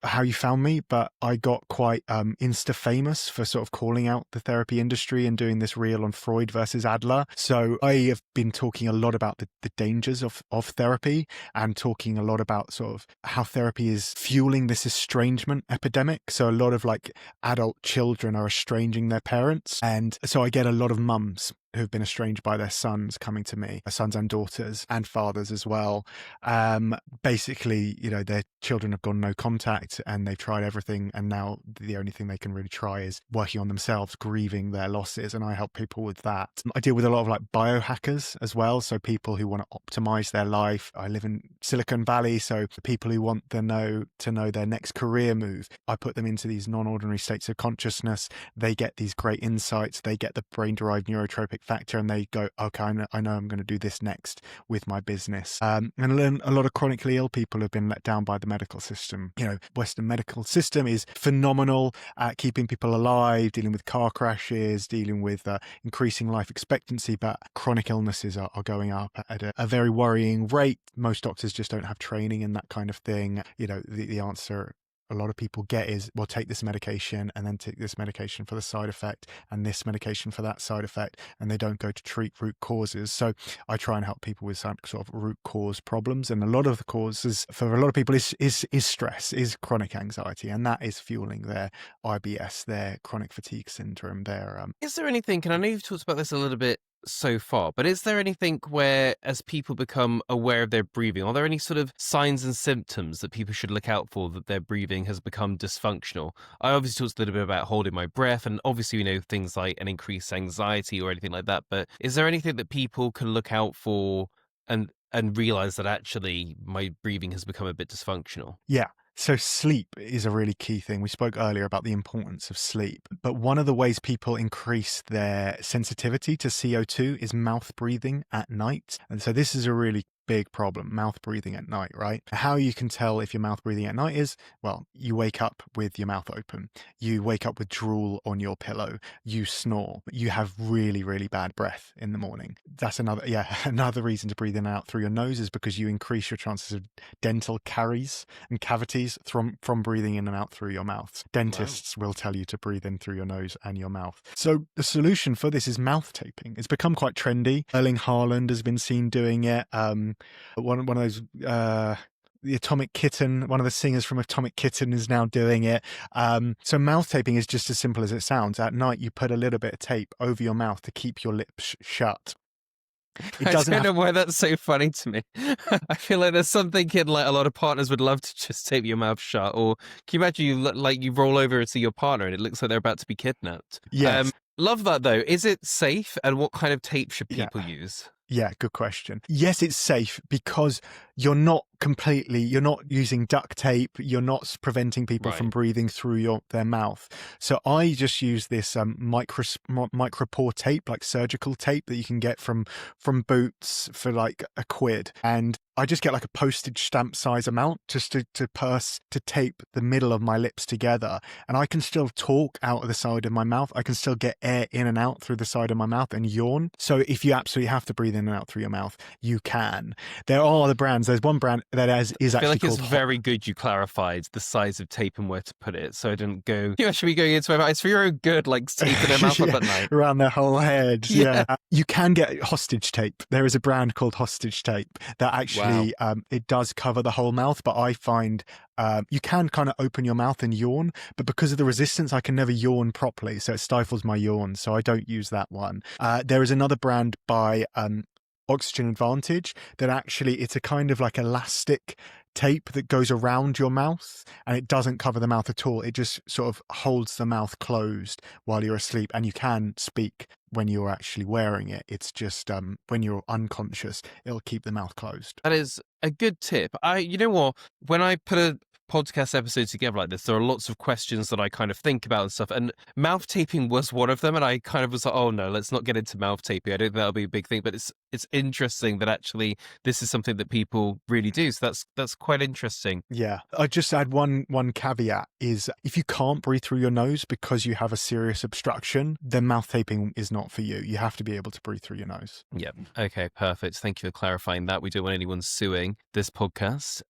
how you found me, but I got quite Insta famous for sort of calling out the therapy industry and doing this reel on Freud versus Adler. So I have been talking a lot about the dangers of therapy and talking a lot about sort of how therapy is fueling this estrangement epidemic. So a lot of like adult children are estranging their parents. And so I get a lot of mums who've been estranged by their sons coming to me, sons and daughters and fathers as well. Basically, their children have gone no contact and they've tried everything. And now the only thing they can really try is working on themselves, grieving their losses. And I help people with that. I deal with a lot of like biohackers as well. So people who want to optimize their life. I live in Silicon Valley. So people who want to know their next career move, I put them into these non-ordinary states of consciousness. They get these great insights. They get the brain-derived neurotropic factor and they go, okay, I know I'm going to do this next with my business. And a lot of chronically ill people have been let down by the medical system. Western medical system is phenomenal at keeping people alive, dealing with car crashes, dealing with increasing life expectancy, but chronic illnesses are going up at a very worrying rate. Most doctors just don't have training in that kind of thing. The answer a lot of people get is, well, take this medication and then take this medication for the side effect and this medication for that side effect, and they don't go to treat root causes. So I try and help people with some sort of root cause problems, and a lot of the causes for a lot of people is stress, is chronic anxiety, and that is fueling their IBS, their chronic fatigue syndrome, their Is there anything, and I know you've talked about this a little bit so far, but is there anything where, as people become aware of their breathing, are there any sort of signs and symptoms that people should look out for that their breathing has become dysfunctional? I obviously talked a little bit about holding my breath, and obviously we know things like an increased anxiety or anything like that, but is there anything that people can look out for and realize that actually my breathing has become a bit dysfunctional? Yeah. So sleep is a really key thing. We spoke earlier about the importance of sleep, but one of the ways people increase their sensitivity to CO2 is mouth breathing at night. And so this is a really big problem, mouth breathing at night, right? How you can tell if you're mouth breathing at night is, well, you wake up with your mouth open. You wake up with drool on your pillow. You snore. You have really, really bad breath in the morning. That's another reason to breathe in and out through your nose is because you increase your chances of dental caries and cavities from breathing in and out through your mouth. Dentists will tell you to breathe in through your nose and your mouth. So the solution for this is mouth taping. It's become quite trendy. Erling Haaland has been seen doing it. One of those the Atomic Kitten, one of the singers from Atomic Kitten is now doing it. So mouth taping is just as simple as it sounds. At night, you put a little bit of tape over your mouth to keep your lips shut. I don't know why that's so funny to me. I feel like there's something in like a lot of partners would love to just tape your mouth shut. Or can you imagine you roll over and see your partner and it looks like they're about to be kidnapped? Yes. Love that though. Is it safe, and what kind of tape should people use? Yeah, good question. Yes, it's safe because you're not using duct tape. You're not preventing people from breathing through their mouth. So I just use this micropore tape, like surgical tape that you can get from Boots for like £1. And I just get like a postage stamp size amount just to tape the middle of my lips together. And I can still talk out of the side of my mouth. I can still get air in and out through the side of my mouth and yawn. So if you absolutely have to breathe in and out through your mouth, you can. There are other brands. There's one brand that is actually called... I feel like it's very good you clarified the size of tape and where to put it, so I didn't go, you should be going into my mouth. It's for your own good, like taping their mouth up at night. Around their whole head. Yeah. You can get hostage tape. There is a brand called Hostage Tape that actually, it does cover the whole mouth, but I find you can kind of open your mouth and yawn, but because of the resistance, I can never yawn properly, so it stifles my yawn, so I don't use that one. There is another brand by Oxygen Advantage that actually, it's a kind of like elastic tape that goes around your mouth and it doesn't cover the mouth at all. It just sort of holds the mouth closed while you're asleep, and you can speak when you're actually wearing it. It's just when you're unconscious, it'll keep the mouth closed. That is a good tip. You know what? When I put podcast episodes together like this, there are lots of questions that I kind of think about and stuff. And mouth taping was one of them. And I kind of was like, oh no, let's not get into mouth taping. I don't think that'll be a big thing. But it's interesting that actually this is something that people really do. So that's quite interesting. Yeah. I just add one caveat is if you can't breathe through your nose because you have a serious obstruction, then mouth taping is not for you. You have to be able to breathe through your nose. Yeah. Okay, perfect. Thank you for clarifying that. We don't want anyone suing this podcast.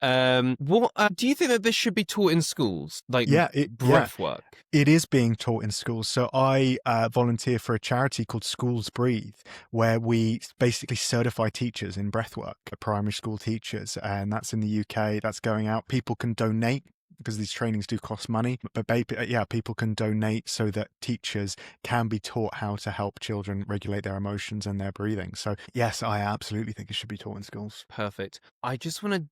What do you think that this should be taught in schools? Like breath work? It is being taught in schools. So I volunteer for a charity called Schools Breathe, where we basically certify teachers in breathwork, primary school teachers. And that's in the UK. That's going out. People can donate, because these trainings do cost money, but people can donate so that teachers can be taught how to help children regulate their emotions and their breathing. So yes, I absolutely think it should be taught in schools. Perfect. I just want to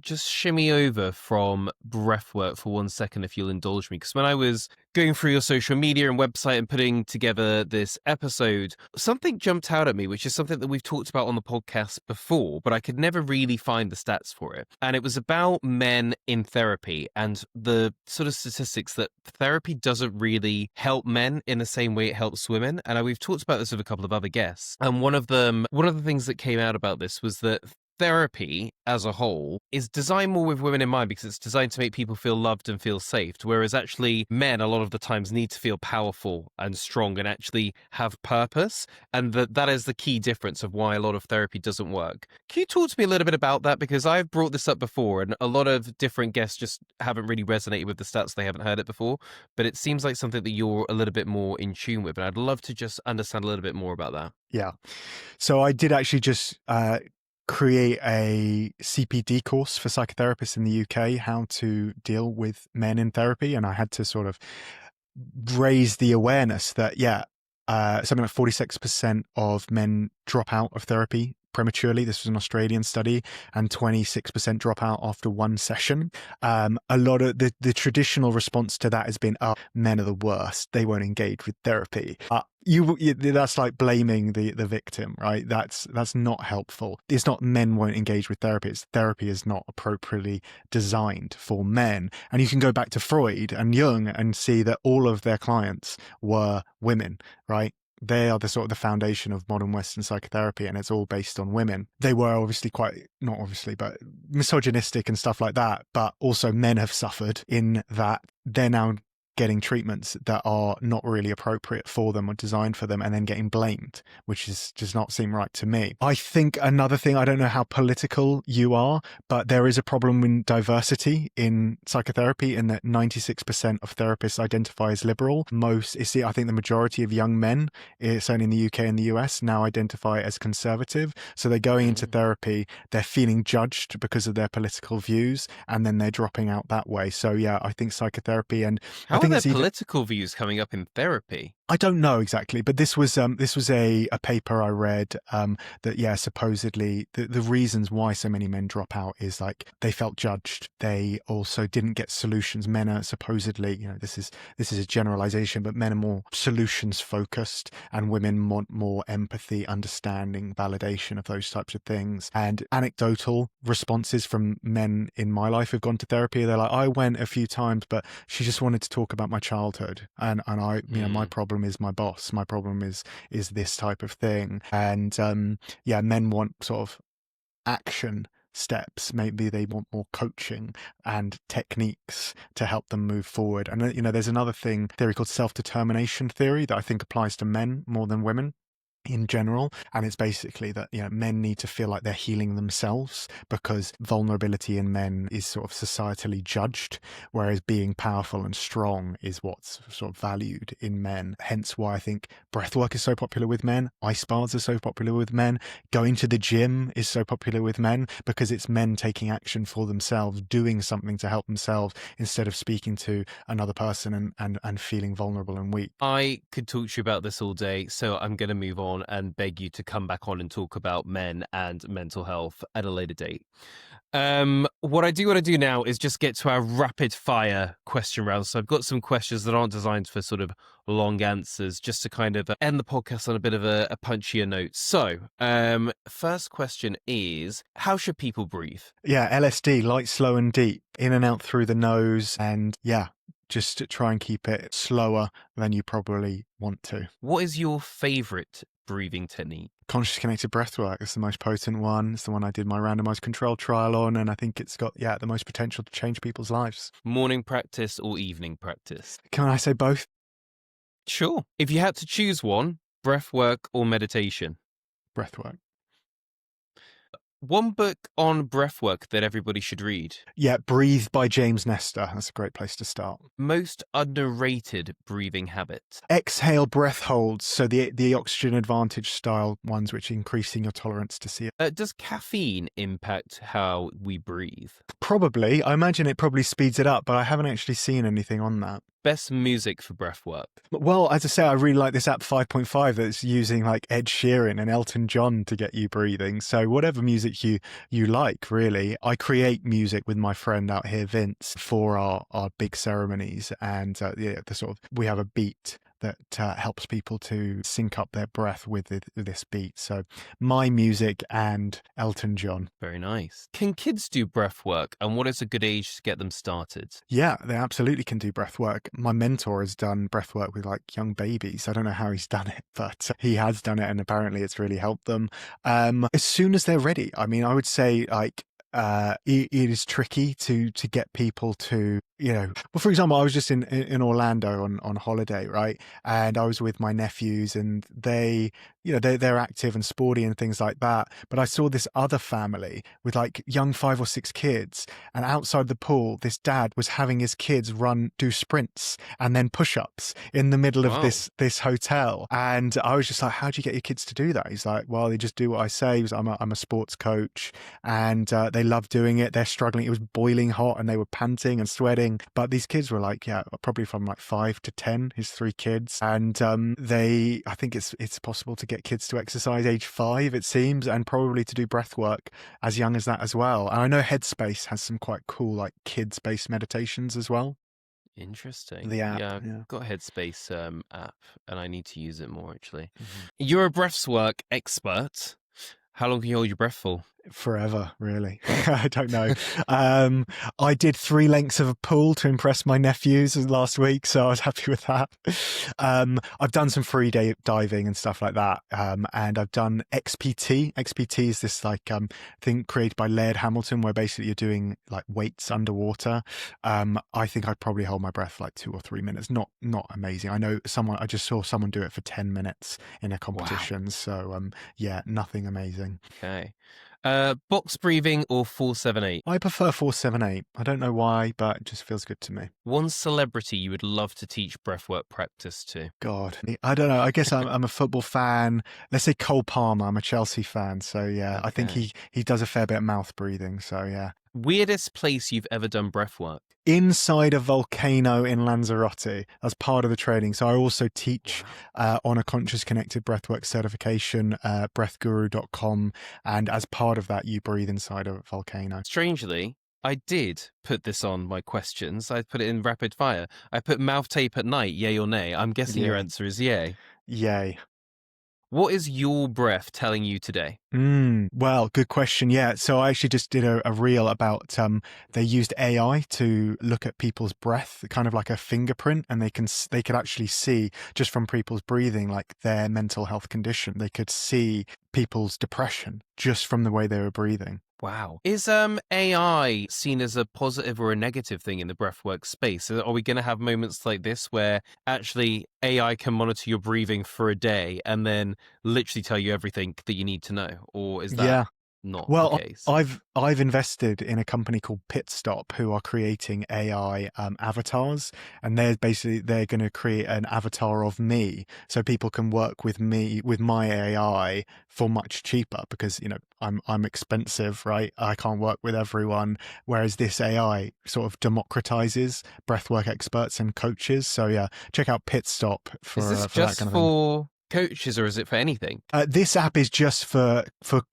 just shimmy over from breathwork for 1 second, if you'll indulge me, because when I was going through your social media and website and putting together this episode, something jumped out at me, which is something that we've talked about on the podcast before, but I could never really find the stats for it. And it was about men in therapy and the sort of statistics that therapy doesn't really help men in the same way it helps women. And we've talked about this with a couple of other guests. And one of the things that came out about this was that therapy as a whole is designed more with women in mind because it's designed to make people feel loved and feel safe, whereas actually men a lot of the times need to feel powerful and strong and actually have purpose, and that is the key difference of why a lot of therapy doesn't work. Can you talk to me a little bit about that? Because I've brought this up before and a lot of different guests just haven't really resonated with the stats. They haven't heard it before, but it seems like something that you're a little bit more in tune with, and I'd love to just understand a little bit more about that. Yeah. So I did actually just create a CPD course for psychotherapists in the UK, how to deal with men in therapy. And I had to sort of raise the awareness that, something like 46% of men drop out of therapy prematurely. This was an Australian study, and 26% drop out after one session. A lot of the traditional response to that has been, "Oh, men are the worst. They won't engage with therapy." That's like blaming the victim, right? That's not helpful. It's not men won't engage with therapy. It's therapy is not appropriately designed for men. And you can go back to Freud and Jung and see that all of their clients were women, right? They are the sort of the foundation of modern Western psychotherapy, and it's all based on women. They were not obviously, but misogynistic and stuff like that. But also men have suffered in that they're now getting treatments that are not really appropriate for them or designed for them, and then getting blamed, which does not seem right to me. I think another thing, I don't know how political you are, but there is a problem in diversity in psychotherapy in that 96% of therapists identify as liberal. I think the majority of young men, certainly in the UK and the US, now identify as conservative. So they're going into therapy, they're feeling judged because of their political views, and then they're dropping out that way. So yeah, I think psychotherapy and How are their political views coming up in therapy? I don't know exactly, but this was a paper I read that supposedly the reasons why so many men drop out is like they felt judged. They also didn't get solutions. Men are supposedly, this is a generalization, but men are more solutions focused, and women want more empathy, understanding, validation of those types of things. And anecdotal responses from men in my life who've gone to therapy, they're like, I went a few times, but she just wanted to talk about my childhood, and I, my problem is my boss. My problem is this type of thing. And men want sort of action steps. Maybe they want more coaching and techniques to help them move forward. And there's another theory called self-determination theory that I think applies to men more than women in general, and it's basically that men need to feel like they're healing themselves, because vulnerability in men is sort of societally judged, whereas being powerful and strong is what's sort of valued in men. Hence why I think breathwork is so popular with men, ice baths are so popular with men, going to the gym is so popular with men, because it's men taking action for themselves, doing something to help themselves instead of speaking to another person and feeling vulnerable and weak. I could talk to you about this all day, so I'm going to move on and beg you to come back on and talk about men and mental health at a later date. What I do want to do now is just get to our rapid fire question round. So I've got some questions that aren't designed for sort of long answers, just to kind of end the podcast on a bit of a punchier note. So, first question is, how should people breathe? Yeah, LSD, light, slow and deep, in and out through the nose, and yeah, just to try and keep it slower than you probably want to. What is your favorite breathing technique? Conscious connected breathwork is the most potent one. It's the one I did my randomized control trial on, and I think it's got, the most potential to change people's lives. Morning practice or evening practice? Can I say both? Sure. If you had to choose one, breathwork or meditation? Breathwork. One book on breathwork that everybody should read. Yeah, Breathe by James Nestor. That's a great place to start. Most underrated breathing habit. Exhale breath holds, so the oxygen advantage style ones, which are increasing your tolerance to see it. Does caffeine impact how we breathe? Probably. I imagine it probably speeds it up, but I haven't actually seen anything on that. Best music for breathwork? Well, as I say, I really like this app 5.5 that's using like Ed Sheeran and Elton John to get you breathing. So whatever music you like, really. I create music with my friend out here, Vince, for our big ceremonies. And we have a beat that helps people to sync up their breath with this beat. So my music and Elton John. Very nice. Can kids do breath work, and what is a good age to get them started? Yeah, they absolutely can do breath work. My mentor has done breath work with like young babies. I don't know how he's done it, but he has done it, and apparently it's really helped them. As soon as they're ready. I mean, I would say like it is tricky to get people to, well, for example, I was just in Orlando on holiday, right? And I was with my nephews, and they're active and sporty and things like that. But I saw this other family with like young 5 or 6 kids, and outside the pool, this dad was having his kids do sprints and then push-ups in the middle of this hotel. And I was just like, how do you get your kids to do that? He's like, well, they just do what I say. I'm a sports coach, and they love doing it. They're struggling. It was boiling hot, and they were panting and sweating. But these kids were like, probably from like 5 to 10, his 3 kids. And I think it's possible to get kids to exercise age 5, it seems, and probably to do breath work as young as that as well. And I know Headspace has some quite cool like kids-based meditations as well. Interesting. The app, yeah. I've got a Headspace app, and I need to use it more, actually. Mm-hmm. You're a breathwork expert. How long can you hold your breath for? Forever, really. I don't know. I did 3 lengths of a pool to impress my nephews last week, so I was happy with that. I've done some free diving and stuff like that, and I've done XPT. XPT is this like thing created by Laird Hamilton, where basically you're doing like weights underwater. I think I'd probably hold my breath for like 2 or 3 minutes. Not amazing. I just saw someone do it for 10 minutes in a competition. Wow. So nothing amazing. Okay. Box breathing or 4-7-8? I prefer 4-7-8. I don't know why, but it just feels good to me. One celebrity you would love to teach breathwork practice to? God, I don't know. I guess I'm a football fan. Let's say Cole Palmer. I'm a Chelsea fan. So yeah, okay. I think he does a fair bit of mouth breathing. So yeah. Weirdest place you've ever done breathwork? Inside a volcano in Lanzarote as part of the training. So I also teach on a conscious connected breathwork certification, breathguru.com. And as part of that, you breathe inside a volcano. Strangely, I did put this on my questions. I put it in rapid fire. I put mouth tape at night, yay or nay. I'm guessing your answer is yay. Yay. What is your breath telling you today? Well, good question. Yeah. So I actually just did a reel about, they used AI to look at people's breath, kind of like a fingerprint, and they could actually see just from people's breathing, like their mental health condition. They could see people's depression just from the way they were breathing. Wow. Is AI seen as a positive or a negative thing in the breathwork space? Are we going to have moments like this where actually AI can monitor your breathing for a day and then literally tell you everything that you need to know? Or is that not the case? I've invested in a company called Pitstop, who are creating AI avatars, and they're going to create an avatar of me, so people can work with me with my AI for much cheaper, because I'm expensive, right? I can't work with everyone, whereas this AI sort of democratizes breathwork experts and coaches. So yeah, check out Pitstop for is this for just that kind of for thing. Coaches, or is it for anything? This app is just for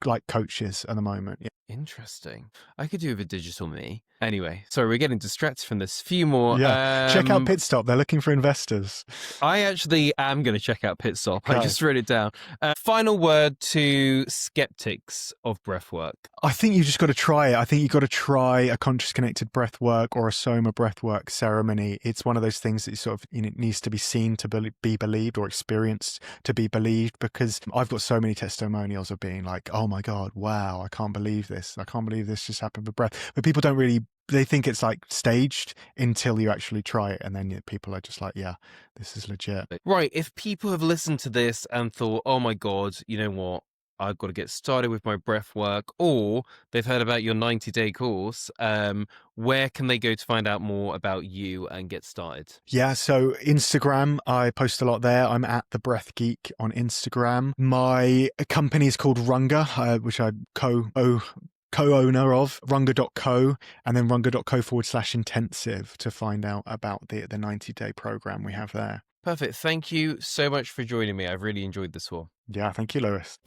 like coaches at the moment. Yeah. Interesting. I could do with a digital me. Anyway, sorry, we're getting distracted from this. Few more. Yeah. Check out Pit Stop. They're looking for investors. I actually am going to check out Pit Stop. I Okay. just wrote it down. Final word to skeptics of breathwork. I think you just got to try it. I think you've got to try a conscious connected breath work or a soma breath work ceremony. It's one of those things that sort of it needs to be seen to be believed or experienced to be believed, because I've got so many testimonials of being like, oh my God, wow, I can't believe this. I can't believe this just happened for breath. But people don't really, they think it's like staged until you actually try it. And then people are just like, yeah, this is legit. Right. If people have listened to this and thought, oh my God, you know what? I've got to get started with my breath work, or they've heard about your 90-day course, where can they go to find out more about you and get started? Yeah, so Instagram, I post a lot there. I'm at The Breath Geek on Instagram. My company is called Runga, which I co-owner of, runga.co, and then runga.co/intensive to find out about the 90-day program we have there. Perfect. Thank you so much for joining me. I've really enjoyed this one. Yeah, thank you, Lewis.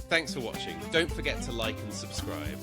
Thanks for watching. Don't forget to like and subscribe.